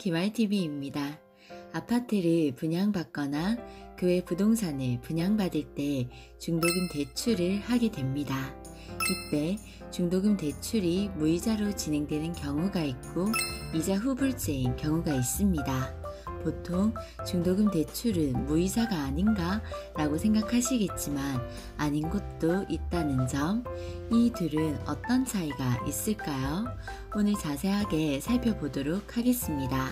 김알TV입니다. 아파트를 분양받거나 그 외 부동산을 분양받을 때 중도금 대출을 하게 됩니다. 이때 중도금 대출이 무이자로 진행되는 경우가 있고 이자 후불제인 경우가 있습니다. 보통 중도금 대출은 무이자가 아닌가 라고 생각하시겠지만 아닌 곳도 있다는 점, 이 둘은 어떤 차이가 있을까요? 오늘 자세하게 살펴보도록 하겠습니다.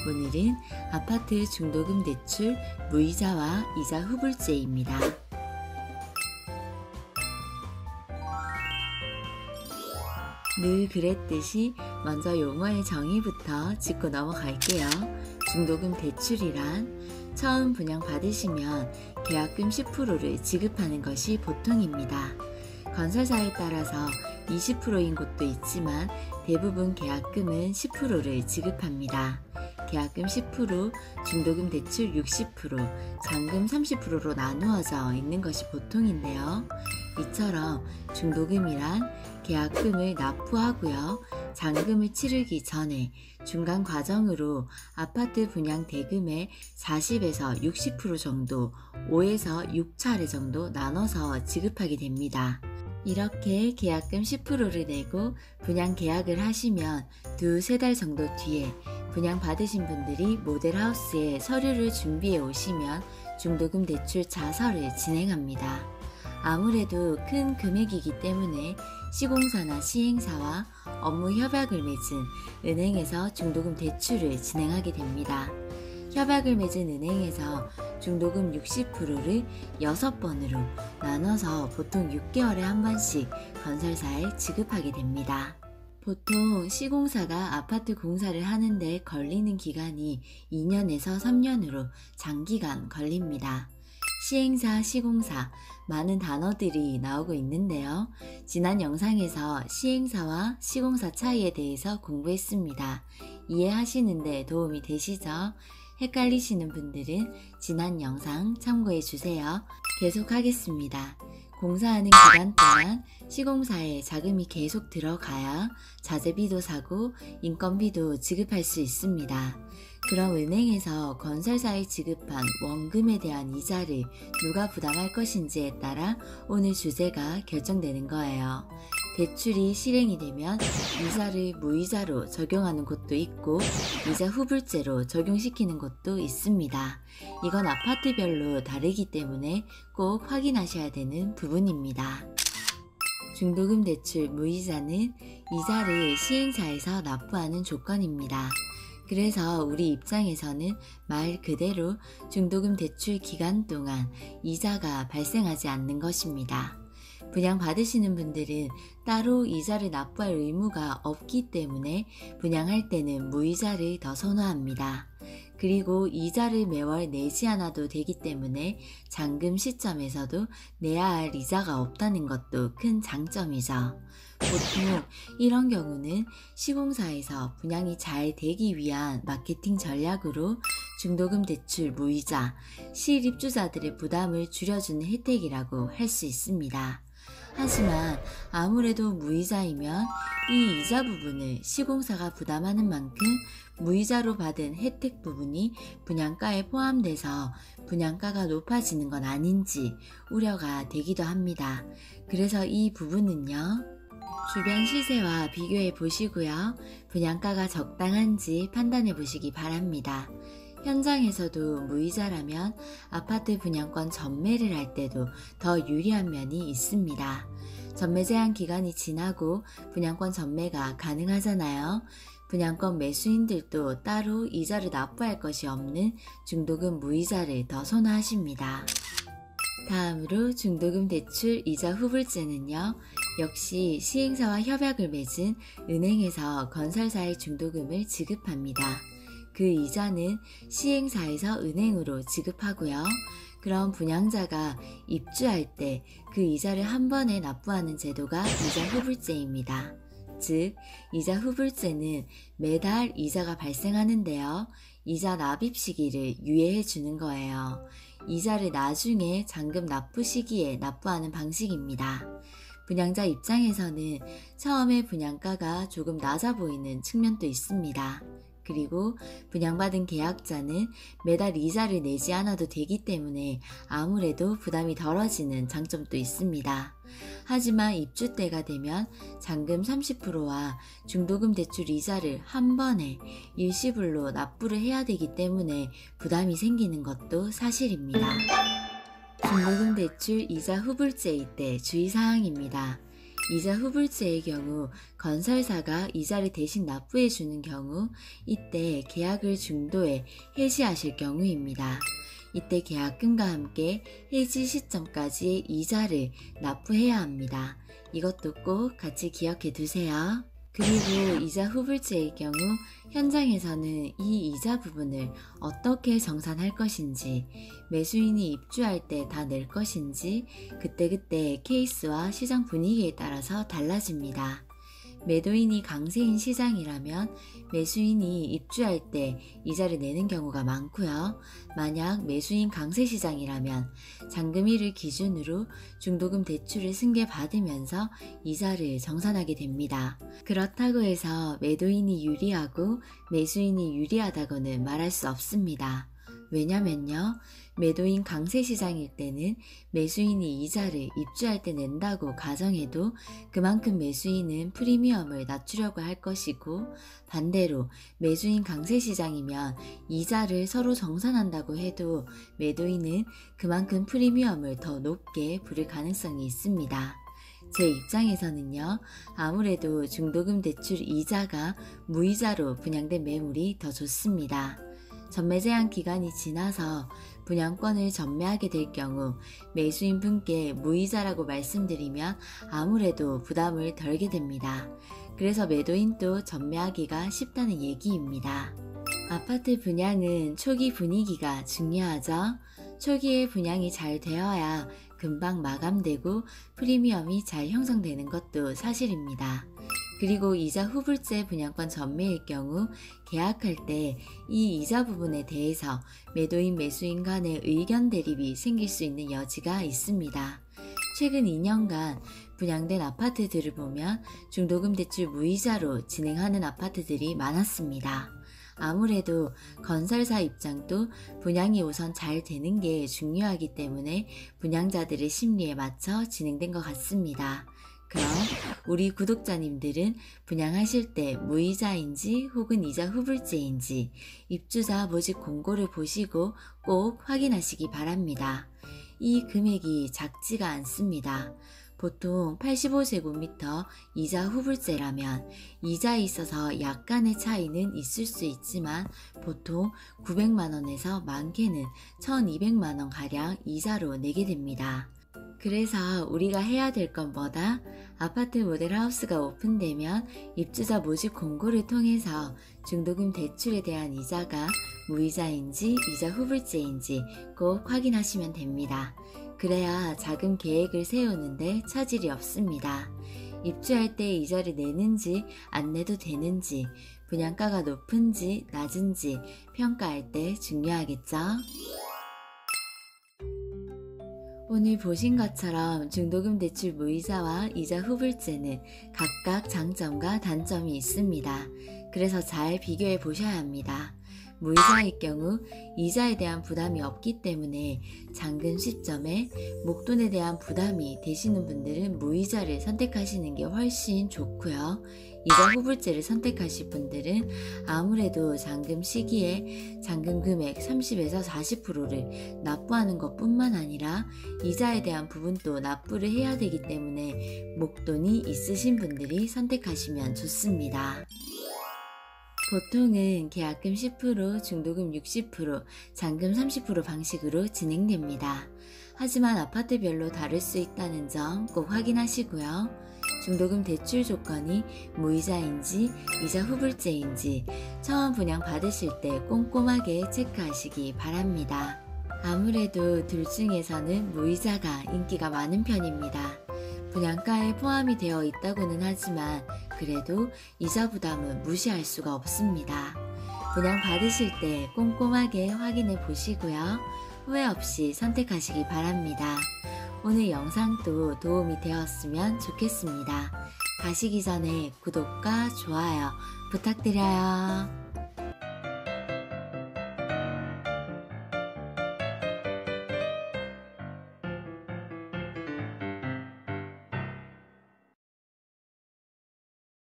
오늘은 아파트 중도금 대출 무이자와 이자 후불제입니다. 늘 그랬듯이 먼저 용어의 정의부터 짚고 넘어갈게요. 중도금 대출이란 처음 분양받으시면 계약금 10%를 지급하는 것이 보통입니다. 건설사에 따라서 20%인 곳도 있지만 대부분 계약금은 10%를 지급합니다. 계약금 10%, 중도금 대출 60%, 잔금 30%로 나누어져 있는 것이 보통인데요. 이처럼 중도금이란 계약금을 납부하고요. 잔금을 치르기 전에 중간 과정으로 아파트 분양 대금의 40에서 60% 정도, 5에서 6차례 정도 나눠서 지급하게 됩니다. 이렇게 계약금 10%를 내고 분양 계약을 하시면 두세 달 정도 뒤에 분양 받으신 분들이 모델하우스에 서류를 준비해 오시면 중도금 대출 자설을 진행합니다. 아무래도 큰 금액이기 때문에 시공사나 시행사와 업무 협약을 맺은 은행에서 중도금 대출을 진행하게 됩니다. 협약을 맺은 은행에서 중도금 60%를 6번으로 나눠서 보통 6개월에 한 번씩 건설사에 지급하게 됩니다. 보통 시공사가 아파트 공사를 하는데 걸리는 기간이 2년에서 3년으로 장기간 걸립니다. 시행사, 시공사, 많은 단어들이 나오고 있는데요. 지난 영상에서 시행사와 시공사 차이에 대해서 공부했습니다. 이해하시는데 도움이 되시죠? 헷갈리시는 분들은 지난 영상 참고해 주세요. 계속하겠습니다. 공사하는 기간 동안 시공사에 자금이 계속 들어가야 자재비도 사고 인건비도 지급할 수 있습니다. 그럼 은행에서 건설사에 지급한 원금에 대한 이자를 누가 부담할 것인지에 따라 오늘 주제가 결정되는 거예요. 대출이 실행이 되면 이자를 무이자로 적용하는 곳도 있고 이자 후불제로 적용시키는 곳도 있습니다. 이건 아파트별로 다르기 때문에 꼭 확인하셔야 되는 부분입니다. 중도금 대출 무이자는 이자를 시행사에서 납부하는 조건입니다. 그래서 우리 입장에서는 말 그대로 중도금 대출 기간 동안 이자가 발생하지 않는 것입니다. 분양받으시는 분들은 따로 이자를 납부할 의무가 없기 때문에 분양할 때는 무이자를 더 선호합니다. 그리고 이자를 매월 내지 않아도 되기 때문에 잔금 시점에서도 내야 할 이자가 없다는 것도 큰 장점이죠. 보통 이런 경우는 시공사에서 분양이 잘 되기 위한 마케팅 전략으로 중도금 대출 무이자, 실입주자들의 부담을 줄여주는 혜택이라고 할 수 있습니다. 하지만 아무래도 무이자이면 이 이자 부분을 시공사가 부담하는 만큼 무이자로 받은 혜택 부분이 분양가에 포함돼서 분양가가 높아지는 건 아닌지 우려가 되기도 합니다. 그래서 이 부분은요, 주변 시세와 비교해 보시고요. 분양가가 적당한지 판단해 보시기 바랍니다. 현장에서도 무이자라면 아파트 분양권 전매를 할 때도 더 유리한 면이 있습니다. 전매 제한 기간이 지나고 분양권 전매가 가능하잖아요. 분양권 매수인들도 따로 이자를 납부할 것이 없는 중도금 무이자를 더 선호하십니다. 다음으로 중도금 대출 이자 후불제는요. 역시 시행사와 협약을 맺은 은행에서 건설사의 중도금을 지급합니다. 그 이자는 시행사에서 은행으로 지급하고요. 그럼 분양자가 입주할 때 그 이자를 한 번에 납부하는 제도가 이자 후불제입니다. 즉, 이자 후불제는 매달 이자가 발생하는데요. 이자 납입 시기를 유예해 주는 거예요. 이자를 나중에 잔금 납부 시기에 납부하는 방식입니다. 분양자 입장에서는 처음에 분양가가 조금 낮아 보이는 측면도 있습니다. 그리고 분양받은 계약자는 매달 이자를 내지 않아도 되기 때문에 아무래도 부담이 덜어지는 장점도 있습니다. 하지만 입주 때가 되면 잔금 30%와 중도금 대출 이자를 한 번에 일시불로 납부를 해야 되기 때문에 부담이 생기는 것도 사실입니다. 중도금 대출 이자 후불제일 때 주의사항입니다. 이자 후불제의 경우 건설사가 이자를 대신 납부해 주는 경우 이때 계약을 중도에 해지하실 경우입니다. 이때 계약금과 함께 해지 시점까지의 이자를 납부해야 합니다. 이것도 꼭 같이 기억해 두세요. 그리고 이자 후불제의 경우 현장에서는 이 이자 부분을 어떻게 정산할 것인지, 매수인이 입주할 때 다 낼 것인지 그때그때 케이스와 시장 분위기에 따라서 달라집니다. 매도인이 강세인 시장이라면 매수인이 입주할 때 이자를 내는 경우가 많고요. 만약 매수인 강세 시장이라면 잔금일을 기준으로 중도금 대출을 승계받으면서 이자를 정산하게 됩니다. 그렇다고 해서 매도인이 유리하고 매수인이 유리하다고는 말할 수 없습니다. 왜냐면요, 매도인 강세 시장일 때는 매수인이 이자를 입주할 때 낸다고 가정해도 그만큼 매수인은 프리미엄을 낮추려고 할 것이고, 반대로 매수인 강세 시장이면 이자를 서로 정산한다고 해도 매도인은 그만큼 프리미엄을 더 높게 부를 가능성이 있습니다. 제 입장에서는요, 아무래도 중도금 대출 이자가 무이자로 분양된 매물이 더 좋습니다. 전매 제한 기간이 지나서 분양권을 전매하게 될 경우 매수인 분께 무이자라고 말씀드리면 아무래도 부담을 덜게 됩니다. 그래서 매도인도 전매하기가 쉽다는 얘기입니다. 아파트 분양은 초기 분위기가 중요하죠. 초기에 분양이 잘 되어야 금방 마감되고 프리미엄이 잘 형성되는 것도 사실입니다. 그리고 이자 후불제 분양권 전매일 경우 계약할 때 이 이자 부분에 대해서 매도인 매수인 간의 의견 대립이 생길 수 있는 여지가 있습니다. 최근 2년간 분양된 아파트들을 보면 중도금 대출 무이자로 진행하는 아파트들이 많았습니다. 아무래도 건설사 입장도 분양이 우선 잘 되는 게 중요하기 때문에 분양자들의 심리에 맞춰 진행된 것 같습니다. 그럼 우리 구독자님들은 분양하실 때 무이자인지 혹은 이자 후불제인지 입주자 모집 공고를 보시고 꼭 확인하시기 바랍니다. 이 금액이 작지가 않습니다. 보통 85제곱미터 이자 후불제라면 이자에 있어서 약간의 차이는 있을 수 있지만 보통 900만원에서 많게는 1200만원 가량 이자로 내게 됩니다. 그래서 우리가 해야 될 건 뭐다? 아파트 모델하우스가 오픈되면 입주자 모집 공고를 통해서 중도금 대출에 대한 이자가 무이자인지 이자 후불제인지 꼭 확인하시면 됩니다. 그래야 자금 계획을 세우는데 차질이 없습니다. 입주할 때 이자를 내는지 안 내도 되는지, 분양가가 높은지 낮은지 평가할 때 중요하겠죠? 오늘 보신 것처럼 중도금 대출 무이자와 이자 후불제는 각각 장점과 단점이 있습니다. 그래서 잘 비교해 보셔야 합니다. 무이자일 경우 이자에 대한 부담이 없기 때문에 잔금 시점에 목돈에 대한 부담이 되시는 분들은 무이자를 선택하시는 게 훨씬 좋고요. 이자 후불제를 선택하실 분들은 아무래도 잔금 시기에 잔금 금액 30에서 40%를 납부하는 것 뿐만 아니라 이자에 대한 부분도 납부를 해야 되기 때문에 목돈이 있으신 분들이 선택하시면 좋습니다. 보통은 계약금 10%, 중도금 60%, 잔금 30% 방식으로 진행됩니다. 하지만 아파트별로 다를 수 있다는 점 꼭 확인하시고요. 중도금 대출 조건이 무이자인지 이자 후불제인지 처음 분양 받으실 때 꼼꼼하게 체크하시기 바랍니다. 아무래도 둘 중에서는 무이자가 인기가 많은 편입니다. 분양가에 포함이 되어 있다고는 하지만 그래도 이자 부담은 무시할 수가 없습니다. 분양 받으실 때 꼼꼼하게 확인해 보시고요. 후회 없이 선택하시기 바랍니다. 오늘 영상도 도움이 되었으면 좋겠습니다. 가시기 전에 구독과 좋아요 부탁드려요.